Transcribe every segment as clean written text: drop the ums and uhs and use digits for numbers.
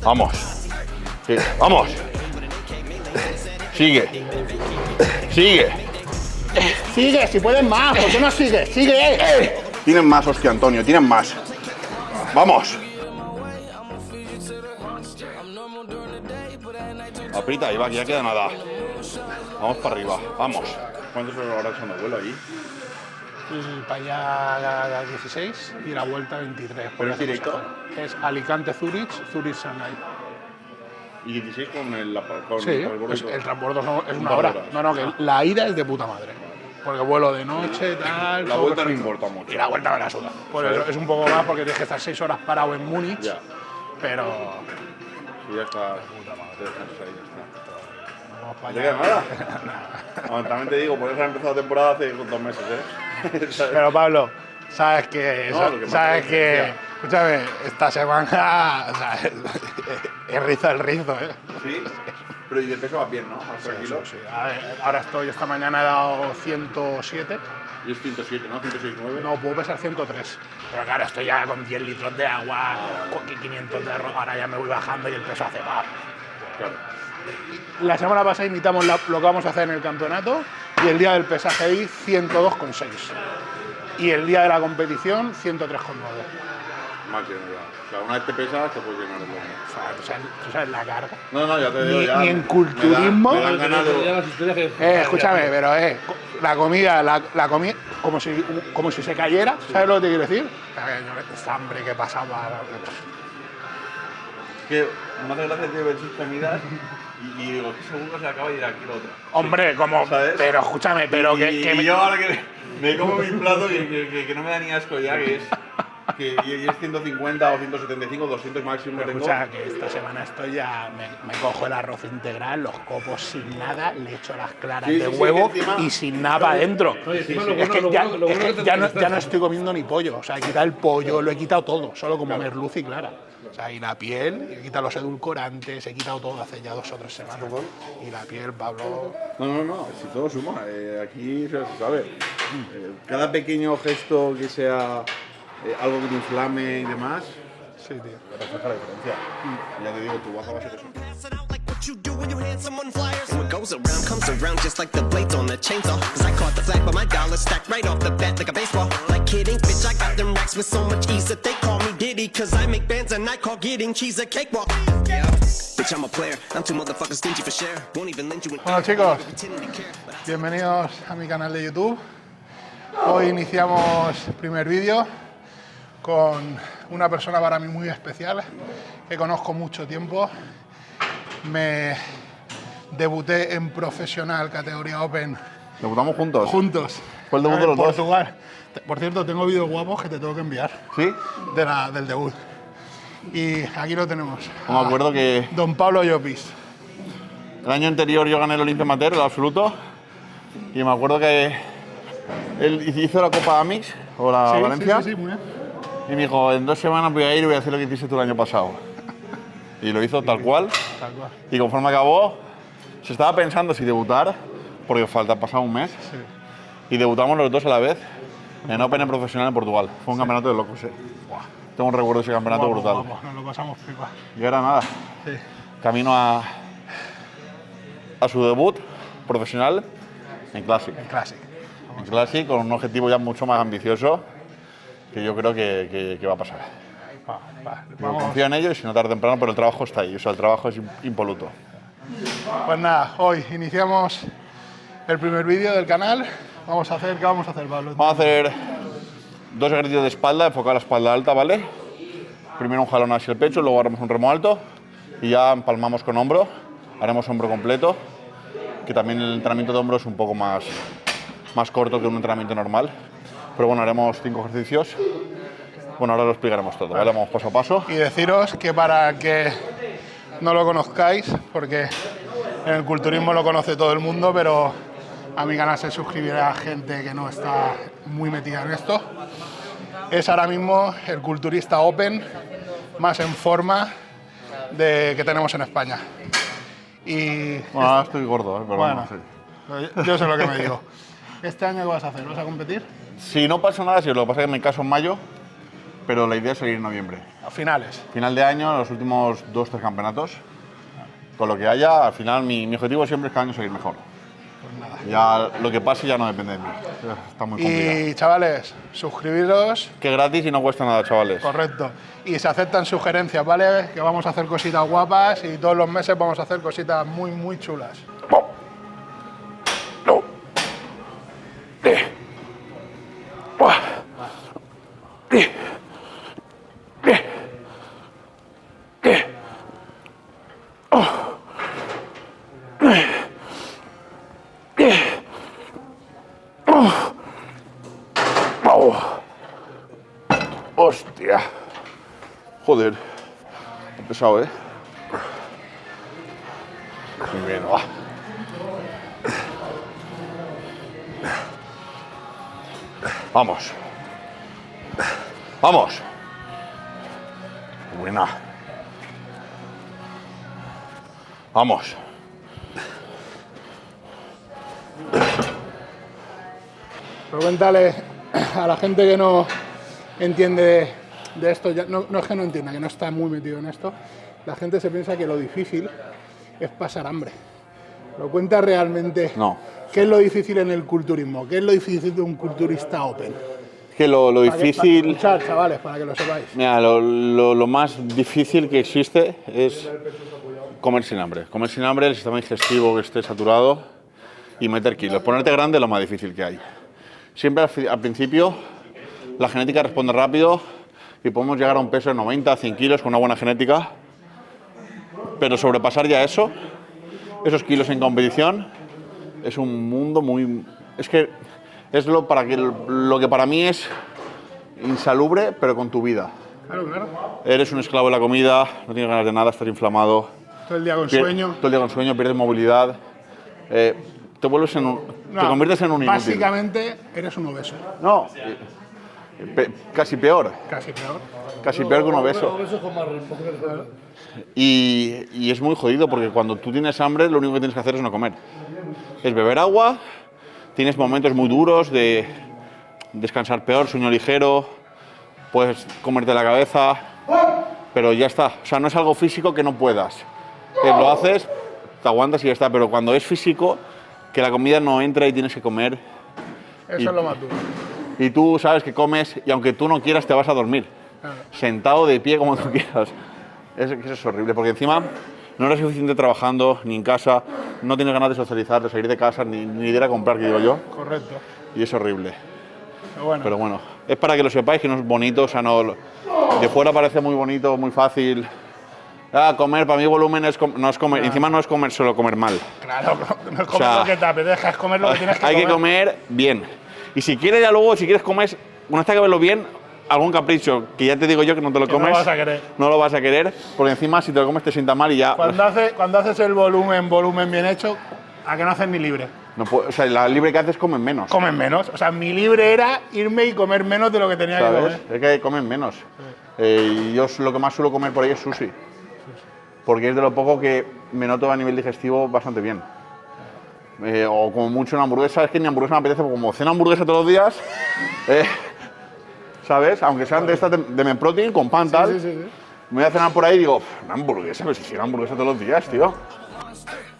Vamos. Sí, vamos. Sigue. Sigue. Sigue, si puedes más, ¿por qué no sigues? ¡Sigue! Tienen más, hostia, Antonio, tienen más. Vamos. Aprieta, Iba, que ya queda nada. Vamos para arriba, vamos. ¿Cuántos horas son de vuelo allí? Para allá 16 y la vuelta 23. ¿Pero es directo? Es Alicante-Zurich, Zurich-Shanghai. ¿Y 16 con el Sí, transbordo? el transbordo es una hora. No, que la ida es de puta madre. Porque vuelo de noche, tal. La vuelta no importa mucho. Y la vuelta me la suda. Pues eso es un poco más porque tienes que estar 6 horas parado en Múnich. Ya. Pero. Sí, ya está. Te descansas ahí, ya está. Vamos para ¿No allá. te queda nada? No, también te digo, podrías haber empezado la temporada hace 2 meses, ¿eh? Pero Pablo, sabes que. No, lo que sabes más que. Escúchame, esta semana. O sea, es rizo el rizo, ¿eh? Sí, pero y de peso vas bien, ¿no? Más tranquilo. Sí. A ver, ahora esta mañana he dado 107. Y es 107, ¿no? 106,9. No, puedo pesar 103. Pero claro, estoy ya con 10 litros de agua, con 500 de arroz. Ahora ya me voy bajando y el peso hace paz. Claro. La semana pasada imitamos lo que vamos a hacer en el campeonato y el día del pesaje di 102,6. Y el día de la competición 103,9. Máximo ya. O sea, una vez te pesas, te puedes llenar el lomo. ¿Tú sabes la carga? No, ya te digo ya. Ni en culturismo. Me dan ganas de... Escúchame, pero la comida, como si se cayera, ¿sabes lo que te quiero decir? Esta hambre que pasaba. Que me hace gracia, tío, ver sus comidas y digo, que seguro se acaba de ir aquí lo otro. Hombre, como. ¿Sabes? Pero escúchame, pero y yo ahora que me como mi plato que no me da ni asco ya, que es... Que y es 150 o 175, 200 máximo que tengo. Escucha, que esta semana estoy ya, me cojo el arroz integral, los copos sin nada, le echo las claras de huevo y sin nada para adentro. Es que ya no estoy comiendo ni pollo, o sea, he quitado el pollo, lo he quitado todo, solo como merluza y clara. O sea, y la piel, he quitado los edulcorantes, he quitado todo hace ya 2 o 3 semanas. Y la piel, Pablo... No, si todo suma, aquí se sabe. Cada pequeño gesto que sea... algo que te inflame y demás, Sí, tío. refleja la diferencia. Ya te digo, tu baja va a ser eso. You do when you hand someone flyers. And what goes around comes around just like the blades on the chainsaw. Cause I caught the flag, but my dollar stacked right off the bat like a baseball. Like kidding, bitch, I got them racks with so much ease that they call me Diddy. Cause I make bands and I call getting cheese a cakewalk. Yeah, bitch, I'm a player. I'm too motherfucking stingy for share. Won't even lend you an Bueno, chicos, bienvenidos a mi canal de YouTube. Hoy iniciamos el primer vídeo con una persona para mí muy especial, que conozco mucho tiempo. Me debuté en profesional categoría Open. ¿Debutamos juntos? Juntos. ¿Fue el debut de los dos? Portugal. Por cierto, tengo vídeos guapos que te tengo que enviar. ¿Sí? Del debut. Y aquí lo tenemos. Me acuerdo que Don Pablo Llopis. el año anterior yo gané el Olympia Amateur, el absoluto, y me acuerdo que él hizo la Copa Amix, o la Valencia, Sí, muy bien. y me dijo, en 2 semanas voy a ir y voy a hacer lo que hiciste tú el año pasado. Y lo hizo tal cual. Tal cual. Y conforme acabó, se estaba pensando si debutar, porque falta pasar un mes, Sí. y debutamos los dos a la vez en Open en profesional en Portugal. Fue un campeonato de locos, Tengo un recuerdo de ese campeonato Guapo, brutal. guapo, nos lo pasamos pipa. Y ahora nada, Sí. camino a su debut profesional en Classic. En Classic. En Classic, con un objetivo ya mucho más ambicioso, que yo creo que va a pasar. Yo Vamos. confío en ello y si no tarde o temprano, pero el trabajo está ahí, o sea, el trabajo es impoluto. Pues nada, hoy iniciamos el primer vídeo del canal. ¿Qué vamos a hacer, Pablo? Vamos a hacer 2 ejercicios de espalda, enfocar la espalda alta, ¿vale? Primero un jalón hacia el pecho, luego haremos un remo alto y ya empalmamos con hombro, haremos hombro completo, que también el entrenamiento de hombro es un poco más corto que un entrenamiento normal. Pero bueno, haremos 5 ejercicios. Bueno, ahora lo explicaremos todo, ¿vale? Vamos paso a paso. Y deciros que para que no lo conozcáis, porque en el culturismo lo conoce todo el mundo, pero a mi canal se suscribirá gente que no está muy metida en esto. Es ahora mismo el culturista Open más en forma que tenemos en España. Y Bueno, ahora estoy gordo, pero bueno, sí. yo sé lo que me digo. ¿Este año qué vas a hacer? ¿Vas a competir? Si no pasa nada, si lo que pasa es que me caso en mayo, pero la idea es salir en noviembre. A finales. Final de año, los últimos 2-3 campeonatos. Con lo que haya, al final mi objetivo siempre es cada año salir mejor. Pues nada. Ya lo que pase ya no depende de mí. Está muy complicado. Y chavales, suscribiros. Que gratis y no cuesta nada, chavales. Correcto. Y se aceptan sugerencias, ¿vale? Que vamos a hacer cositas guapas y todos los meses vamos a hacer cositas muy, muy chulas. Hostia. Joder. Qué pesado, ¿eh? Muy bien, va. Vamos. Vamos. Buena. Vamos. Pero cuéntale a la gente que no entiende de esto, no es que no entienda, que no está muy metido en esto, la gente se piensa que lo difícil es pasar hambre. Pero cuenta realmente qué es lo difícil en el culturismo, qué es lo difícil de un culturista open. Que lo difícil... Para escuchar, chavales, para que lo sepáis. Mira, lo más difícil que existe es comer sin hambre. Comer sin hambre, el sistema digestivo que esté saturado y meter kilos. Ponerte grande es lo más difícil que hay. Siempre al principio la genética responde rápido y podemos llegar a un peso de 90, 100 kilos con una buena genética, pero sobrepasar ya eso, esos kilos en competición, es un mundo muy... Es que es lo que para mí es insalubre, pero con tu vida. Claro, claro. Eres un esclavo de la comida, no tienes ganas de nada, estás inflamado. Todo el día con sueño. Todo el día con sueño, pierdes movilidad. Te vuelves en te conviertes en un inútil. Básicamente eres un obeso. No, casi peor. Casi peor. Casi peor que un obeso. Y es muy jodido porque cuando tú tienes hambre lo único que tienes que hacer es no comer. Es beber agua, tienes momentos muy duros de descansar peor, sueño ligero, puedes comerte la cabeza, pero ya está. O sea, no es algo físico que no puedas. Lo haces, te aguantas y ya está, pero cuando es físico, que la comida no entra y tienes que comer. Eso es lo más duro. Y tú sabes que comes y aunque tú no quieras te vas a dormir. Claro. Sentado, de pie, como tú quieras. Eso es horrible, porque encima no eres suficiente trabajando, ni en casa, no tienes ganas de socializar, de salir de casa, ni de ir a comprar, que digo yo. Correcto. Y es horrible. Pero bueno, es para que lo sepáis, que no es bonito, o sea, no, de fuera parece muy bonito, muy fácil. Comer, para mí volumen no es comer, encima no es comer solo comer mal. Claro, no es comer lo que te apetezca, es comer lo que tienes que comer. Hay que comer bien. Y si quieres ya luego, si quieres comer, una vez que verlo bien, algún capricho, que ya te digo yo que no te lo comes. No lo vas a querer. No lo vas a querer, porque encima si te lo comes te sienta mal y ya... Cuando haces el volumen bien hecho, ¿a que no haces ni libre? No puedo, o sea, la libre que haces comen menos. Comen menos. O sea, mi libre era irme y comer menos de lo que tenía que comer. Es que comen menos. Y yo lo que más suelo comer por ahí es sushi. Porque es de lo poco que me noto a nivel digestivo bastante bien. O como mucho una hamburguesa, es que ni hamburguesa me apetece, porque como ceno hamburguesa todos los días, ¿sabes? Aunque sean de estas de Men-Protein, con pan tal, Sí. me voy a cenar por ahí y digo, una hamburguesa, pero si hiciera hamburguesa todos los días, tío.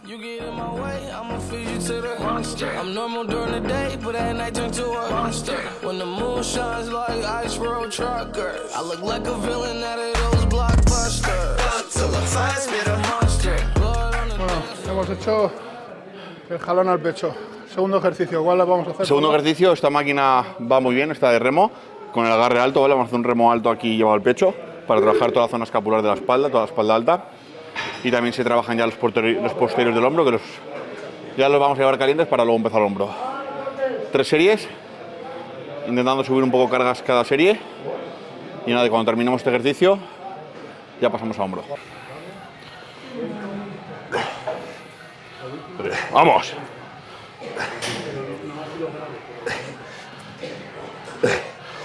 You get in my way, I'ma feed you to the monster. I'm normal during the day, but at night turn to a monster. When the moon shines like ice road truckers, I look like a villain out of those blockbusters. Bueno, hemos hecho el jalón al pecho. Segundo ejercicio, ¿cuál vamos a hacer? Segundo ejercicio, esta máquina va muy bien, está de remo, con el agarre alto, ¿vale? Vamos a hacer un remo alto aquí llevado al pecho, para trabajar toda la zona escapular de la espalda, toda la espalda alta. Y también se trabajan ya los posteriores del hombro, que ya los vamos a llevar calientes para luego empezar el hombro. 3 series, intentando subir un poco cargas cada serie. Y nada, cuando terminemos este ejercicio, ya pasamos a hombro. ¡Vamos!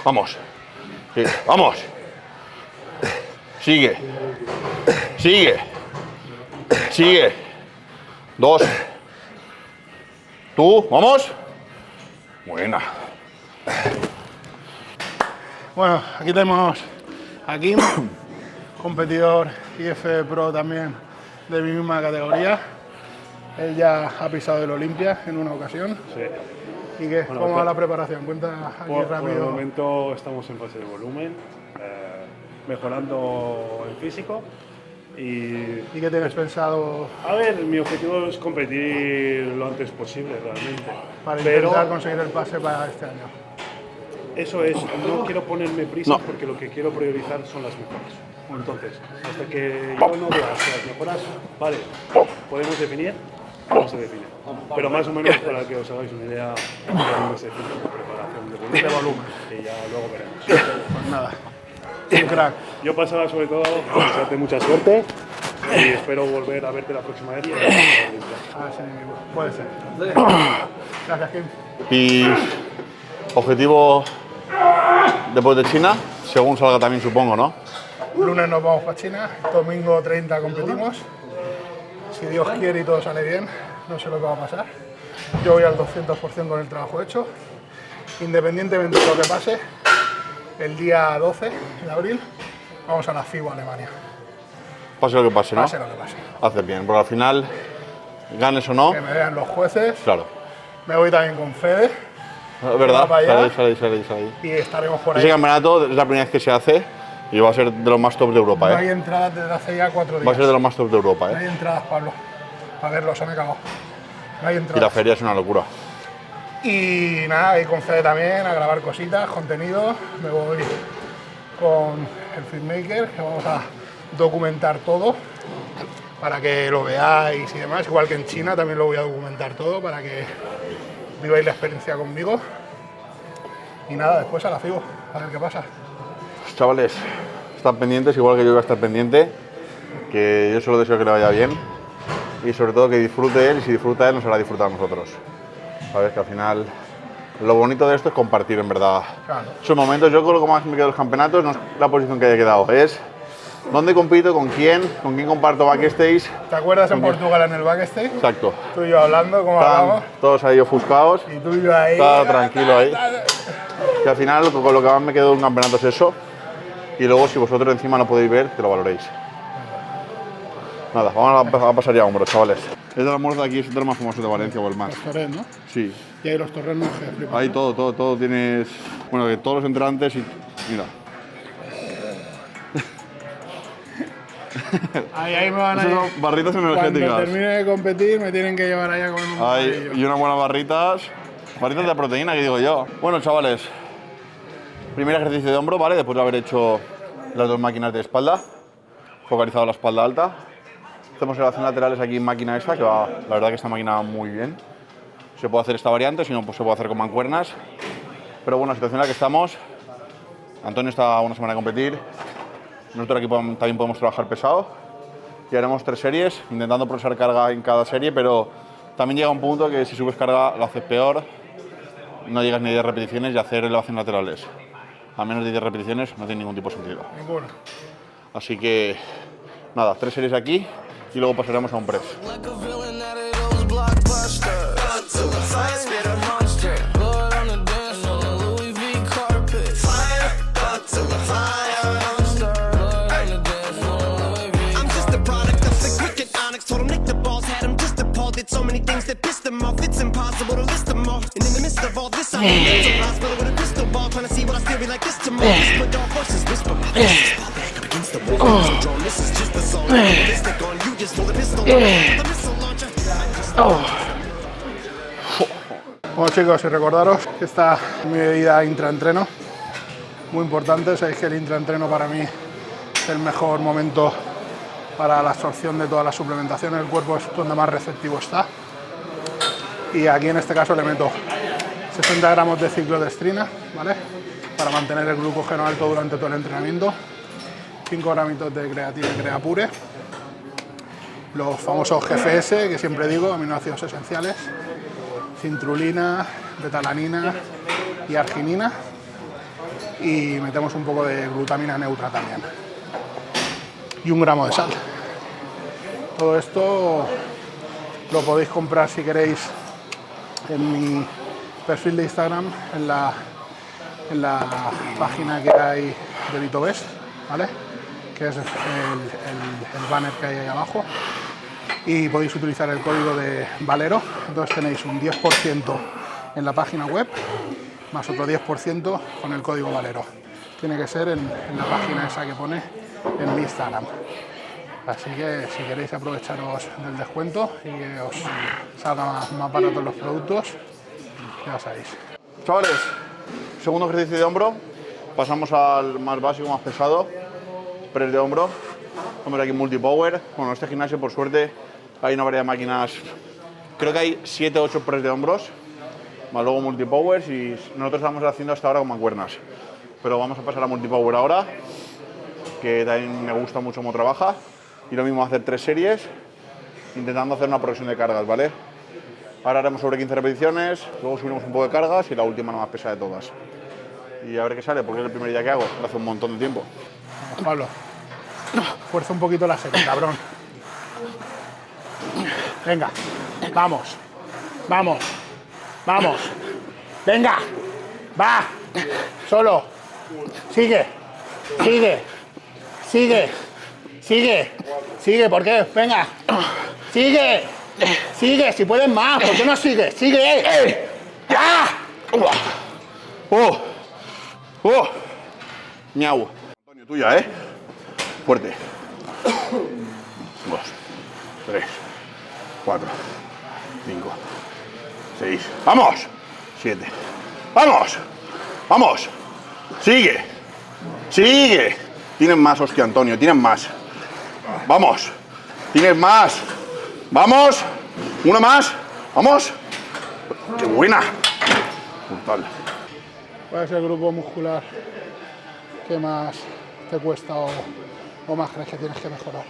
¡Vamos! Sí, ¡vamos! Sigue. Sigue. Sigue. 2. Tú, vamos. Buena. Bueno, aquí tenemos a Kim, competidor IF Pro también de mi misma categoría. Él ya ha pisado el Olympia en una ocasión. Sí. ¿Y qué? Bueno, ¿Cómo va la preparación? Cuenta aquí Por el rápido. momento estamos en fase de volumen, mejorando el físico. ¿Y qué tienes pensado A ver, mi objetivo es competir lo antes posible realmente. para Pero intentar conseguir el pase para este año? eso es, no quiero ponerme prisa No. porque lo que quiero priorizar son las mejoras. Entonces, hasta que yo no vea si las mejoras, vale, podemos definir, vamos a definir. Pero más o menos para que os hagáis una idea de un mes de preparación de volumen, y ya luego veremos. Pues nada, un crack. Yo pasaba sobre todo a desearte mucha suerte y espero volver a verte la próxima vez. A ver si puede ser. Gracias, Kim. Y objetivo después de China, según salga también supongo, ¿no? Lunes nos vamos para China, domingo 30 competimos. Si Dios quiere y todo sale bien, no sé lo que va a pasar. Yo voy al 200% con el trabajo hecho. Independientemente de lo que pase, el día 12 de abril vamos a la FIBO Alemania. Pase lo que pase, ¿no? Pase lo que pase. Haces bien, porque al final, ganes o no, Que me vean los jueces. claro. Me voy también con Fede Es verdad, Va para allá. sale ahí. y estaremos por Ese ahí. campeonato es la primera vez que se hace y va a ser de los más top de Europa, No hay ¿eh? entradas desde hace ya 4 días. Va a ser de los más top de Europa, No hay ¿eh? entradas, Pablo. A verlo, se me ha acabado. No hay Y la entradas. feria es una locura. Y nada, ahí con Fede también a grabar cositas, contenido. Me voy con el filmmaker, que vamos a documentar todo para que lo veáis y demás. Igual que en China también lo voy a documentar todo para que viváis la experiencia conmigo. Y nada, después a la FIBO, a ver qué pasa. Chavales, están pendientes, igual que yo voy a estar pendiente, que yo solo deseo que le vaya bien y sobre todo que disfrute él, y si disfruta él nos hará disfrutar a nosotros. Sabes que al final lo bonito de esto es compartir, en verdad. Claro. Esos momentos, yo creo que más me quedo en los campeonatos, no es la posición que haya quedado, es dónde compito, con quién comparto backstage. ¿Te acuerdas en Portugal en el backstage? Exacto. Tú y yo hablando, como hablamos. Están todos ahí ofuscados, Y tú y yo ahí. está tranquilo ahí. Que al final con lo que más me quedo de un campeonato es eso. Y luego si vosotros encima no podéis ver, que lo valoréis. Nada, vamos a pasar ya a hombros, chavales. Es de almuerzo de aquí, es de lo más famoso de Valencia o el más. Los torres, ¿no? Sí. Y ahí los torres no se flipan. Ahí todo tienes. Bueno, que todos los entrantes y. Mira. Ahí me van a Esas ir. son barritas Cuando energéticas. termine de competir me tienen que llevar allá con un Ahí, bocadillo. y unas buenas barritas. Barritas de proteína, que digo yo. Bueno, chavales. Primer ejercicio de hombro, ¿vale? Después de haber hecho las dos máquinas de espalda. Focalizado la espalda alta. Hacemos elevaciones laterales aquí en máquina esta, que va, la verdad que esta máquina va muy bien. Se puede hacer esta variante, si no, pues se puede hacer con mancuernas. Pero bueno, la situación en la que estamos. Antonio está una semana a competir. Nosotros aquí también podemos trabajar pesado. Y haremos 3 series, intentando progresar carga en cada serie, pero también llega un punto que si subes carga lo haces peor. No llegas ni a 10 repeticiones y hacer elevaciones laterales a menos de 10 repeticiones no tiene ningún tipo de sentido. Ninguno. Así que, nada, 3 series aquí y luego pasaremos a un press. Like a villain out of those blockbusters. Monster. Blood on the dance floor. Louis V carpet. Monster. Blood on the dance floor. Louis V I'm just a product of the cricket onyx. Told him Nick the balls had him just appalled. Did so many things that pissed him off. It's impossible to list them all. And in the midst of all this, I'm in the hospital with a crystal ball, trying to see what I still be like this tomorrow. But all horses whisper. Back up against the wall. This is just a song. Stick on you, just hold a pistol. The missile launcher. Bueno chicos, y recordaros que esta es mi bebida intraentreno, muy importante. Sabéis que el intraentreno para mí es el mejor momento para la absorción de toda la suplementación. El cuerpo es donde más receptivo está. Y aquí en este caso le meto 60 gramos de ciclodestrina, ¿vale? Para mantener el glucógeno alto durante todo el entrenamiento. 5 gramitos de creatina y creapure. Los famosos GFS, que siempre digo, aminoácidos esenciales. Cintrulina, betalanina y arginina. Y metemos un poco de glutamina neutra también. Y 1 gramo de sal. Todo esto lo podéis comprar si queréis en mi perfil de Instagram, en la en la página que hay de Vitobest, ¿vale? Que es el banner que hay ahí abajo. Y podéis utilizar el código de Valero, entonces tenéis un 10% en la página web, más otro 10% con el código Valero. Tiene que ser en la página esa que pone en mi Instagram. Así que si queréis aprovecharos del descuento y que os salga más baratos los productos, ya sabéis. Chavales, segundo ejercicio de hombro. Pasamos al más básico, más pesado. Press de hombro. Vamos aquí multipower. Bueno, en este gimnasio, por suerte, hay una variedad de máquinas. Creo que hay 7 o 8 press de hombros. Más luego multipowers y nosotros estamos haciendo hasta ahora con mancuernas. Pero vamos a pasar a multipower ahora, que también me gusta mucho cómo trabaja. Y lo mismo, hacer 3 series, intentando hacer una progresión de cargas, ¿vale? Ahora haremos sobre 15 repeticiones, luego subiremos un poco de cargas y la última, la más pesada de todas. Y a ver qué sale, porque es el primer día que hago, hace un montón de tiempo. Vamos, Pablo, fuerza un poquito la serie, cabrón. Venga, vamos, vamos, vamos. Venga, va, solo, sigue, sigue, sigue. Sigue, sigue, ¿por qué? Venga, sigue, sigue, si puedes más, ¿por qué no sigues? Sigue, ya. Miau. Antonio, tuya, ¿eh? Fuerte. 2, 3, 4, 5, 6. ¡Vamos! 7. ¡Vamos! ¡Vamos! ¡Sigue! ¡Sigue! Tienes más, hostia, Antonio, tienes más. ¡Vamos! ¡Tienes más! ¡Vamos! ¡Una más! ¡Vamos! ¡Qué buena! Brutal. ¿Cuál es el grupo muscular que más te cuesta o más crees que tienes que mejorar?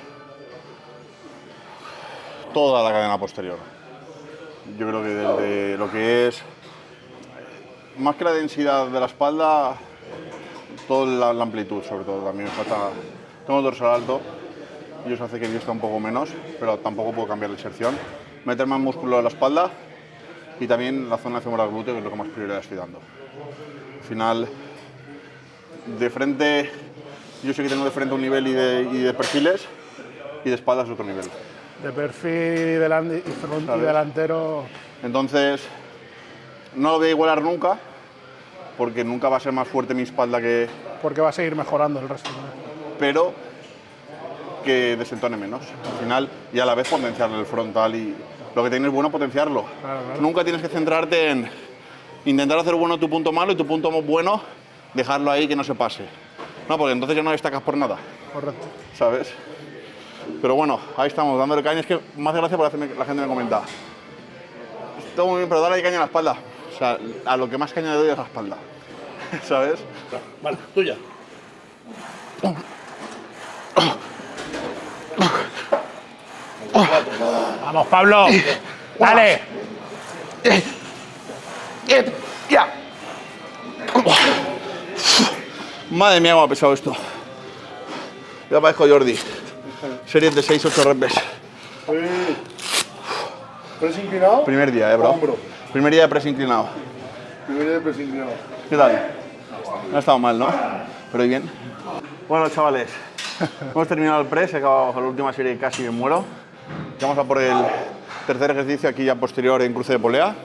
Toda la cadena posterior. Yo creo que desde lo que es, más que la densidad de la espalda, toda la amplitud, sobre todo. También me falta, tengo el dorsal alto y eso hace que vista un poco menos, pero tampoco puedo cambiar la inserción. Meter más músculo en la espalda y también la zona femoral glúteo, que es lo que más prioridad estoy dando. Al final, de frente, yo sé que tengo de frente un nivel y de perfiles, y de espalda es otro nivel. De perfil y delantero. Entonces, no lo voy a igualar nunca, porque nunca va a ser más fuerte mi espalda que... Porque va a seguir mejorando el resto. Pero que desentone menos. Al final, y a la vez potenciar el frontal y lo que tienes bueno, potenciarlo. Claro. Nunca tienes que centrarte en intentar hacer bueno tu punto malo y tu punto bueno dejarlo ahí que no se pase. No, porque entonces ya no destacas por nada. Correcto. ¿Sabes? Pero bueno, ahí estamos, dándole caña. Es que más gracia porque la gente me comenta. Está muy bien, pero dale caña a la espalda. O sea, a lo que más caña le doy es la espalda. ¿Sabes? Vale, tuya. Vamos, Pablo. Dale. Ya. Madre mía, cómo ha pesado esto. Ya parezco Jordi. Series de 6-8 reps. ¿Press inclinado? Primer día, bro. Hombro. Primer día de press inclinado. Primer día de press inclinado. ¿Qué tal? No ha estado mal, ¿no? Pero bien. Bueno, chavales, hemos terminado el press, he acabado la última serie y casi me muero. Vamos a por el tercer ejercicio aquí ya posterior en cruce de polea.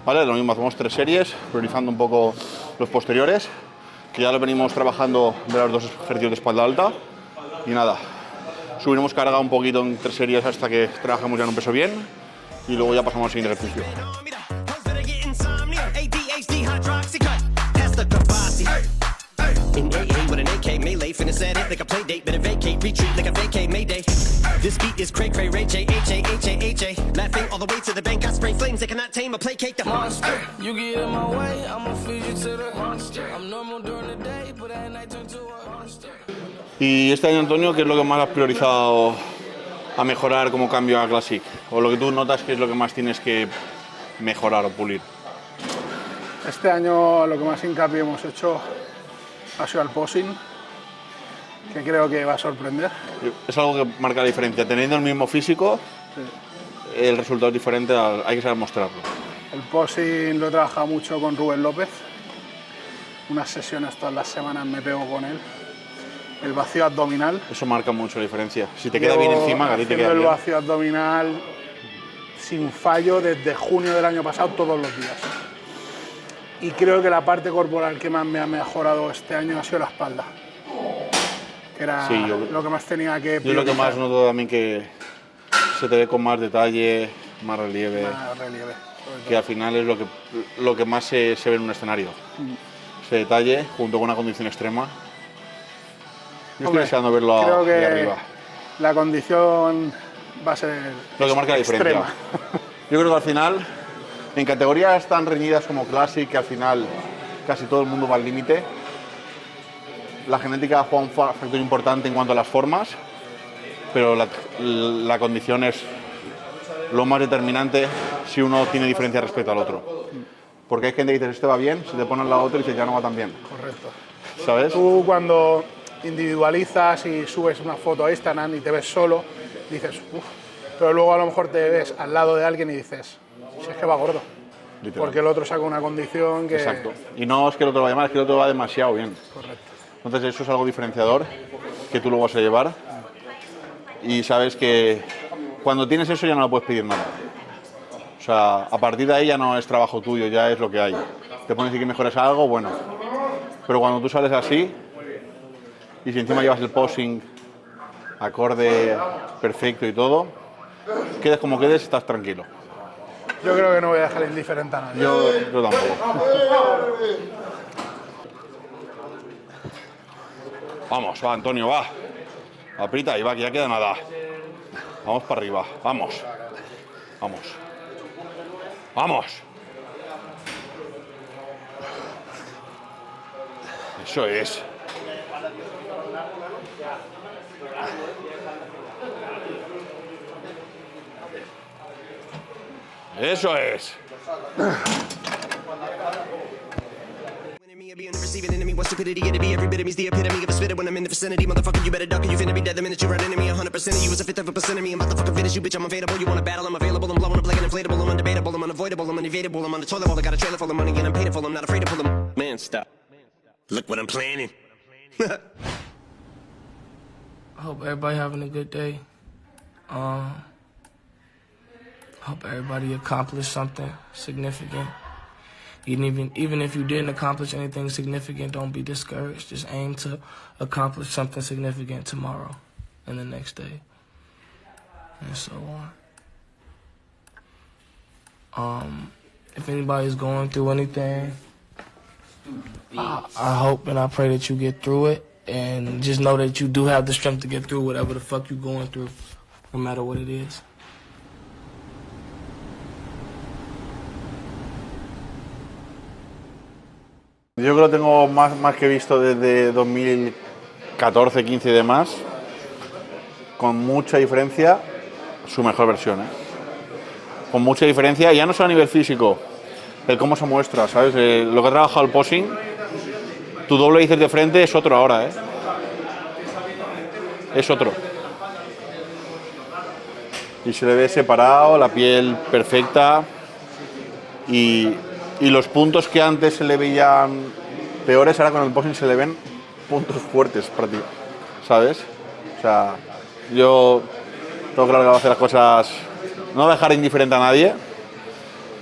¿Vale? Lo mismo, hacemos 3 series, priorizando un poco los posteriores, que ya lo venimos trabajando de los 2 ejercicios de espalda alta. Y nada, subiremos carga un poquito en 3 series hasta que trabajemos ya en un peso bien y luego ya pasamos al siguiente ejercicio. In AA with an AK melee, finna set it like a play date, better vacate, retreat like a vacay mayday. This beat is cray cray, Ray J, H-A, laughing all the way to the bank, I spray flames, they cannot tame or placate the monster. You get in my way, I'ma feed you to the monster. I'm normal during the day, but at night turn to a monster. Y este año, Antonio, ¿qué es lo que más has priorizado a mejorar como cambio a Classic? O lo que tú notas que es lo que más tienes que mejorar o pulir. Este año lo que más hincapié hemos hecho ha sido el posing, que creo que va a sorprender. Es algo que marca la diferencia. Teniendo el mismo físico, el resultado es diferente, hay que saber mostrarlo. El posing lo he trabajado mucho con Rubén López unas sesiones todas las semanas me pego con él. El vacío abdominal. Eso marca mucho la diferencia. Si te queda bien encima, que a ti te queda el bien. vacío abdominal sin fallo desde junio del año pasado todos los días. Y creo que la parte corporal que más me ha mejorado este año ha sido la espalda. Que era Sí, lo que más tenía que Yo lo que priorizar. más noto también que se te ve con más detalle, más relieve, Más relieve, sobre todo. que al final es lo que más se ve en un escenario. Ese detalle, junto con una condición extrema. Yo estoy Hombre, deseando verlo creo de que arriba. la condición va a ser Lo que marca la diferencia. extrema. Yo creo que al final, en categorías tan reñidas como Classic, que al final casi todo el mundo va al límite, la genética juega un factor importante en cuanto a las formas, pero la condición es lo más determinante si uno tiene diferencia respecto al otro. Porque hay gente que dice, este va bien, si te pones la otra y dices, ya no va tan bien. Correcto. ¿Sabes? Tú cuando individualizas y subes una foto a Instagram y te ves solo, dices, uff, pero luego a lo mejor te ves al lado de alguien y dices, si es que va gordo. Literal. Porque el otro saca una condición que... Exacto. Y no es que el otro vaya mal, es que el otro va demasiado bien. Correcto. Entonces eso es algo diferenciador que tú lo vas a llevar y sabes que cuando tienes eso ya no le puedes pedir nada. O sea, a partir de ahí ya no es trabajo tuyo, ya es lo que hay. Te pueden decir que mejores algo, bueno. Pero cuando tú sales así y si encima llevas el posing acorde, perfecto y todo, quedes como quedes, estás tranquilo. Yo creo que no voy a dejar indiferente a nadie. Yo tampoco. Vamos, va Antonio, va. Aprieta y va, que ya queda nada. Vamos para arriba, vamos. Vamos. Vamos. Eso es. Eso es. Enemy, be in the receiving enemy. What stupidity it'd be every bit of me's the epitome of a spitter when I'm in the vicinity. Motherfucker, you better duck or you finna be dead the minute you're an enemy. 100% of you is a fifth of a percent of me. I'm about to fucking finish you, bitch. I'm available. You wanna battle? I'm available. I'm blowing up like an inflatable. I'm undebatable. I'm unavoidable. I'm unevadable. I'm on the toilet bowl. I got a trailer full of money and I'm paid full. I'm not afraid to pull them. Man, stop. Look what I'm planning. I hope everybody having a good day. Hope everybody accomplished something significant. Even if you didn't accomplish anything significant, don't be discouraged. Just aim to accomplish something significant tomorrow and the next day, and so on. If anybody's going through anything, I hope and I pray that you get through it, and just know that you do have the strength to get through whatever the fuck you're going through, no matter what it is. Yo creo que tengo más que visto desde 2014, 15 y demás, con mucha diferencia, su mejor versión, ¿eh? Con mucha diferencia, ya no solo a nivel físico, el cómo se muestra, ¿sabes? Lo que ha trabajado el posing, tu doble dices de frente es otro ahora, ¿eh? Es otro. Y se le ve separado, la piel perfecta y los puntos que antes se le veían peores, ahora con el posing se le ven puntos fuertes para ti, ¿sabes? O sea, yo tengo claro que voy a hacer las cosas, no dejar indiferente a nadie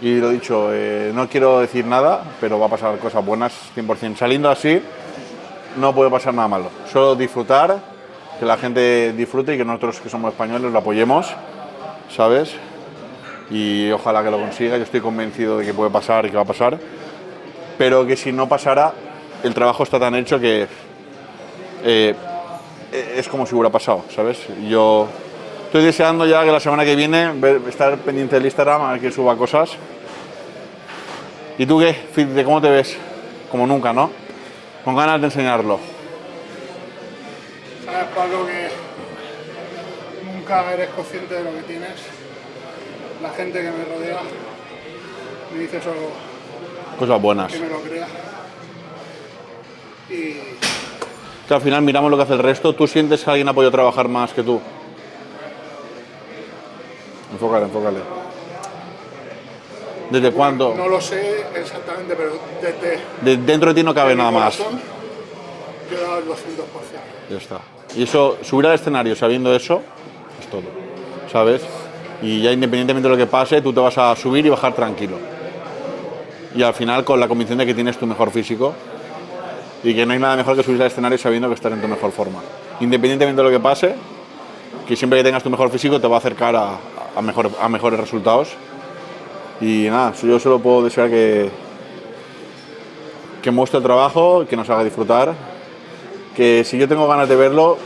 y lo dicho, no quiero decir nada, pero va a pasar cosas buenas 100%. Saliendo así no puede pasar nada malo, solo disfrutar, que la gente disfrute y que nosotros que somos españoles lo apoyemos, ¿sabes? Y ojalá que lo consiga, yo estoy convencido de que puede pasar y que va a pasar, pero que si no pasara, el trabajo está tan hecho que es como si hubiera pasado, ¿sabes? Yo estoy deseando ya que la semana que viene estar pendiente del Instagram, a ver que suba cosas. ¿Y tú qué? Fíjate, ¿cómo te ves? Como nunca, ¿no? Con ganas de enseñarlo. Sabes, Pablo, que nunca eres consciente de lo que tienes. La gente que me rodea me dice solo Cosas buenas. que me lo crea. Y Que al final miramos lo que hace el resto. ¿Tú sientes que alguien ha podido trabajar más que tú? Enfócale, enfócale. ¿Desde cuándo? No lo sé exactamente, pero desde Dentro de ti no cabe nada más. yo he dado el 200%. Ya está. Y eso, subir al escenario sabiendo eso, es todo, ¿sabes? Y ya independientemente de lo que pase, tú te vas a subir y bajar tranquilo. Y al final con la convicción de que tienes tu mejor físico y que no hay nada mejor que subir al escenario sabiendo que estás en tu mejor forma. Independientemente de lo que pase, que siempre que tengas tu mejor físico te va a acercar a mejores resultados. Y nada, yo solo puedo desear que muestre el trabajo, que nos haga disfrutar. Que si yo tengo ganas de verlo,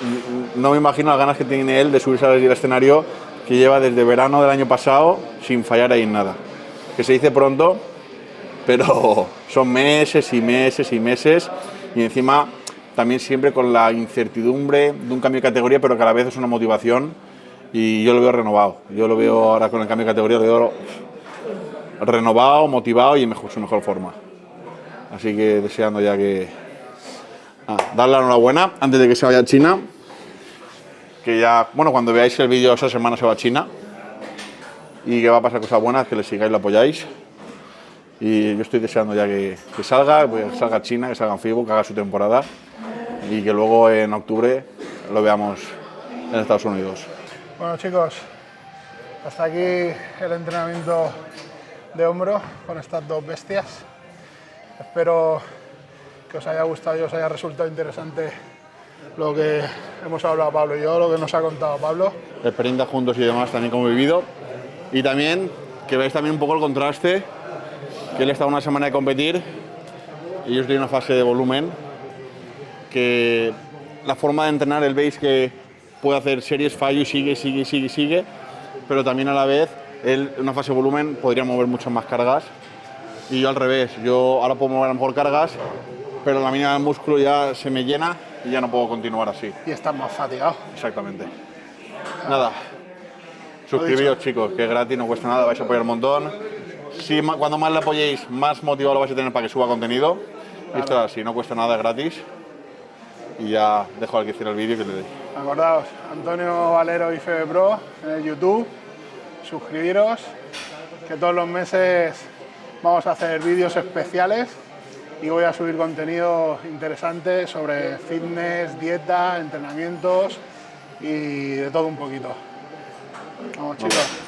no me imagino las ganas que tiene él de subirse al escenario, que lleva desde verano del año pasado sin fallar ahí en nada. Que se dice pronto, pero son meses y meses y meses, y encima también siempre con la incertidumbre de un cambio de categoría, pero que a la vez es una motivación, y yo lo veo renovado. Yo lo veo ahora con el cambio de categoría, lo veo renovado, motivado y en su mejor forma. Así que deseando ya que... darle la enhorabuena antes de que se vaya a China, que ya, bueno, cuando veáis el vídeo esa semana se va a China y que va a pasar cosas buenas, que le sigáis, lo apoyáis, y yo estoy deseando ya que salga, que salga a China, que salga en Facebook, que haga su temporada y que luego en octubre lo veamos en Estados Unidos. Bueno, chicos, hasta aquí el entrenamiento de hombro con estas dos bestias. Espero que os haya gustado y os haya resultado interesante lo que hemos hablado Pablo y yo, lo que nos ha contado Pablo. Experiencias juntos y demás también como he vivido. Y también que veáis también un poco el contraste, que él está una semana de competir y yo estoy en una fase de volumen, que la forma de entrenar, él veis que puede hacer series, fallo y sigue, pero también a la vez, él en una fase de volumen podría mover muchas más cargas y yo al revés, yo ahora puedo mover a lo mejor cargas, pero la mínima del músculo ya se me llena y ya no puedo continuar así. Y estás más fatigado. Exactamente. Nada, suscribíos chicos, que es gratis, no cuesta nada, vais a apoyar un montón. Si, cuando más le apoyéis, más motivado lo vais a tener para que suba contenido. Y esto es así, no cuesta nada, es gratis. Y ya dejo al que hiciera el vídeo que le dé. Acordaos, Antonio Valero y Febe Pro en el YouTube. Suscribiros, que todos los meses vamos a hacer vídeos especiales y voy a subir contenido interesante sobre fitness, dieta, entrenamientos y de todo un poquito. Vamos chicos.